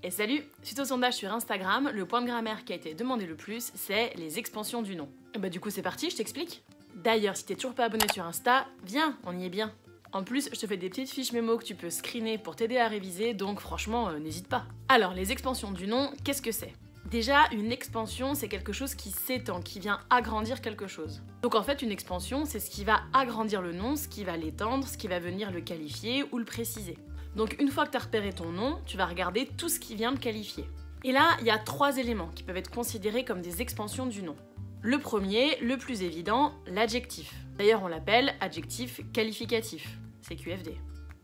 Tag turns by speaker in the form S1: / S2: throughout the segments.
S1: Et salut! Suite au sondage sur Instagram, le point de grammaire qui a été demandé le plus, c'est les expansions du nom. Et bah du coup c'est parti, je t'explique. D'ailleurs, si t'es toujours pas abonné sur Insta, viens, on y est bien. En plus, je te fais des petites fiches mémo que tu peux screener pour t'aider à réviser, donc franchement, n'hésite pas. Alors, les expansions du nom, qu'est-ce que c'est? Déjà, une expansion, c'est quelque chose qui s'étend, qui vient agrandir quelque chose. Donc en fait, une expansion, c'est ce qui va agrandir le nom, ce qui va l'étendre, ce qui va venir le qualifier ou le préciser. Donc une fois que tu as repéré ton nom, tu vas regarder tout ce qui vient le qualifier. Et là, il y a 3 éléments qui peuvent être considérés comme des expansions du nom. Le premier, le plus évident, l'adjectif. D'ailleurs, on l'appelle adjectif qualificatif, c'est QFD.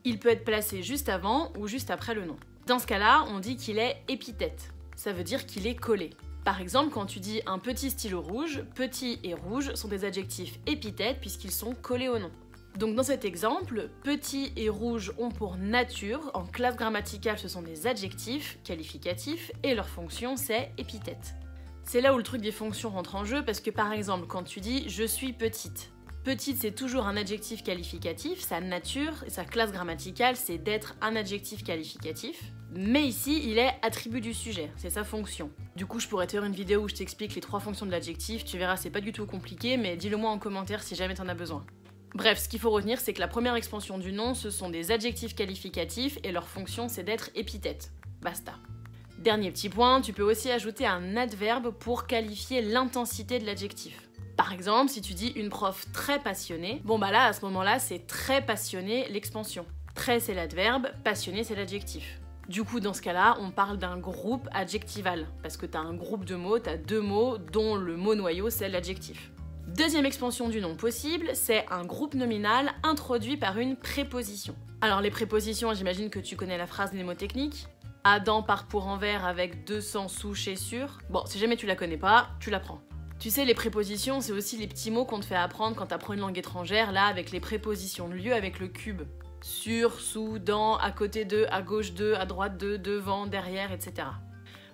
S1: Il peut être placé juste avant ou juste après le nom. Dans ce cas-là, on dit qu'il est épithète. Ça veut dire qu'il est collé. Par exemple, quand tu dis un petit stylo rouge, petit et rouge sont des adjectifs épithètes puisqu'ils sont collés au nom. Donc dans cet exemple, petit et rouge ont pour nature, en classe grammaticale ce sont des adjectifs qualificatifs et leur fonction c'est épithète. C'est là où le truc des fonctions rentre en jeu parce que par exemple quand tu dis je suis petite, petite c'est toujours un adjectif qualificatif, sa nature et sa classe grammaticale c'est d'être un adjectif qualificatif, mais ici il est attribut du sujet, c'est sa fonction. Du coup je pourrais te faire une vidéo où je t'explique les 3 fonctions de l'adjectif, tu verras c'est pas du tout compliqué mais dis-le moi en commentaire si jamais t'en as besoin. Bref, ce qu'il faut retenir, c'est que la première expansion du nom, ce sont des adjectifs qualificatifs et leur fonction, c'est d'être épithète. Basta. Dernier petit point, tu peux aussi ajouter un adverbe pour qualifier l'intensité de l'adjectif. Par exemple, si tu dis une prof très passionnée, bon bah là, à ce moment-là, c'est très passionné l'expansion. Très, c'est l'adverbe, passionné, c'est l'adjectif. Du coup, dans ce cas-là, on parle d'un groupe adjectival, parce que t'as un groupe de mots, t'as 2 mots, dont le mot noyau, c'est l'adjectif. Deuxième expansion du nom possible, c'est un groupe nominal introduit par une préposition. Alors les prépositions, j'imagine que tu connais la phrase mnémotechnique. Adam part pour Anvers avec 200 sous chez sûr. Bon, si jamais tu la connais pas, tu l'apprends. Tu sais, les prépositions, c'est aussi les petits mots qu'on te fait apprendre quand t'apprends une langue étrangère, là, avec les prépositions de lieu avec le cube. Sur, sous, dans, à côté de, à gauche de, à droite de, devant, derrière, etc.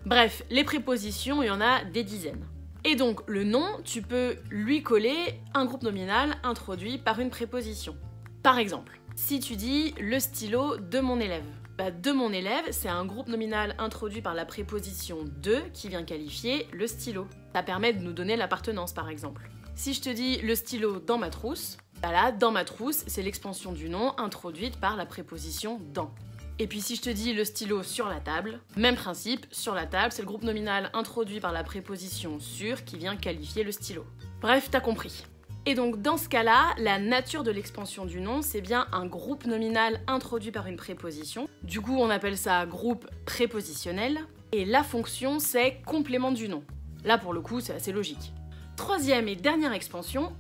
S1: Bref, les prépositions, il y en a des dizaines. Et donc, le nom, tu peux lui coller un groupe nominal introduit par une préposition. Par exemple, si tu dis « le stylo de mon élève », bah, de mon élève, c'est un groupe nominal introduit par la préposition « de » qui vient qualifier le stylo. Ça permet de nous donner l'appartenance, par exemple. Si je te dis « le stylo dans ma trousse », bah là, « dans ma trousse », c'est l'expansion du nom introduite par la préposition « dans ». Et puis si je te dis le stylo sur la table, même principe, sur la table, c'est le groupe nominal introduit par la préposition sur qui vient qualifier le stylo. Bref, t'as compris. Et donc dans ce cas-là, la nature de l'expansion du nom, c'est bien un groupe nominal introduit par une préposition. Du coup, on appelle ça groupe prépositionnel. Et la fonction, c'est complément du nom. Là, pour le coup, c'est assez logique. Troisième et dernière expansion,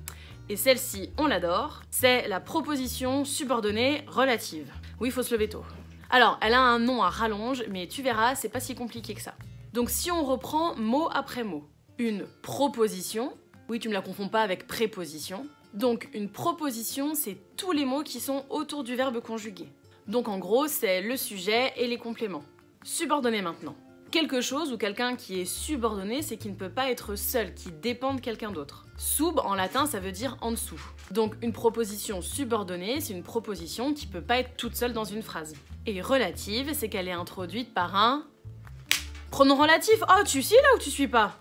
S1: et celle-ci, on l'adore, c'est la proposition subordonnée relative. Oui, il faut se lever tôt. Alors, elle a un nom à rallonge, mais tu verras, c'est pas si compliqué que ça. Donc si on reprend mot après mot, une proposition, oui tu me la confonds pas avec préposition, donc une proposition c'est tous les mots qui sont autour du verbe conjugué. Donc en gros c'est le sujet et les compléments. Subordonné maintenant. Quelque chose ou quelqu'un qui est subordonné, c'est qu'il ne peut pas être seul, qui dépend de quelqu'un d'autre. Sub, en latin, ça veut dire en dessous. Donc une proposition subordonnée, c'est une proposition qui peut pas être toute seule dans une phrase. Et relative, c'est qu'elle est introduite par un pronom relatif. Oh, tu suis là ou tu suis pas?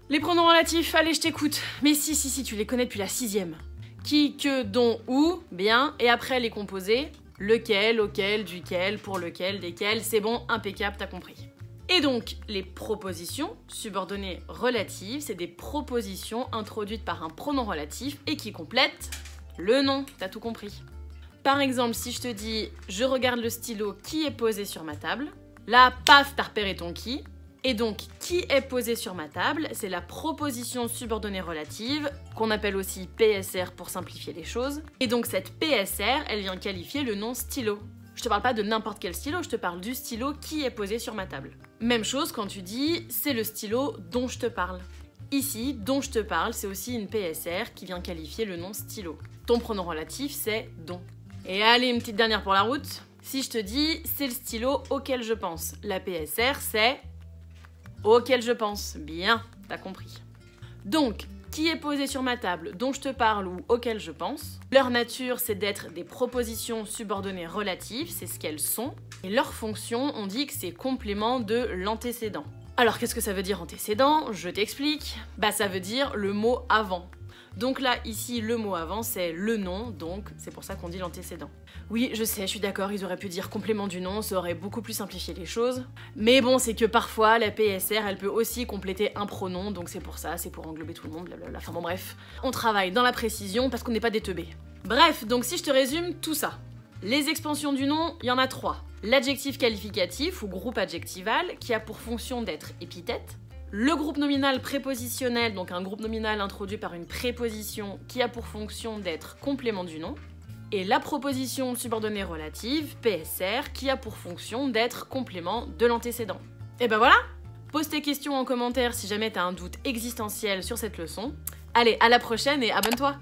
S1: Les pronoms relatifs, allez, je t'écoute. Mais si, tu les connais depuis la 6e. Qui, que, dont, où, bien, et après les composés, lequel, auquel, duquel, pour lequel, desquels, c'est bon, impeccable, t'as compris. Et donc, les propositions subordonnées relatives, c'est des propositions introduites par un pronom relatif et qui complètent le nom, t'as tout compris. Par exemple, si je te dis « je regarde le stylo qui est posé sur ma table », là, paf, t'as repéré ton qui. Et donc, qui est posé sur ma table, c'est la proposition subordonnée relative, qu'on appelle aussi PSR pour simplifier les choses. Et donc cette PSR, elle vient qualifier le nom stylo. Je te parle pas de n'importe quel stylo, je te parle du stylo qui est posé sur ma table. Même chose quand tu dis « c'est le stylo dont je te parle ». Ici, dont je te parle, c'est aussi une PSR qui vient qualifier le nom stylo. Ton pronom relatif, c'est dont. Et allez, une petite dernière pour la route. Si je te dis « c'est le stylo auquel je pense », la PSR, c'est « auquel je pense ». Bien, t'as compris. Donc, qui est posé sur ma table, dont je te parle ou auquel je pense. Leur nature, c'est d'être des propositions subordonnées relatives, c'est ce qu'elles sont. Et leur fonction, on dit que c'est complément de l'antécédent. Alors qu'est-ce que ça veut dire antécédent? Je t'explique. Bah ça veut dire le mot avant. Donc là, ici, le mot avant, c'est le nom, donc c'est pour ça qu'on dit l'antécédent. Oui, je sais, je suis d'accord, ils auraient pu dire complément du nom, ça aurait beaucoup plus simplifié les choses. Mais bon, c'est que parfois, la PSR, elle peut aussi compléter un pronom, donc c'est pour ça, c'est pour englober tout le monde, blablabla. Enfin bon, bref. On travaille dans la précision parce qu'on n'est pas des teubés. Bref, donc si je te résume tout ça. Les expansions du nom, il y en a 3. L'adjectif qualificatif ou groupe adjectival, qui a pour fonction d'être épithète. Le groupe nominal prépositionnel, donc un groupe nominal introduit par une préposition qui a pour fonction d'être complément du nom. Et la proposition subordonnée relative, PSR, qui a pour fonction d'être complément de l'antécédent. Et ben voilà! Pose tes questions en commentaire si jamais t'as un doute existentiel sur cette leçon. Allez, à la prochaine et abonne-toi!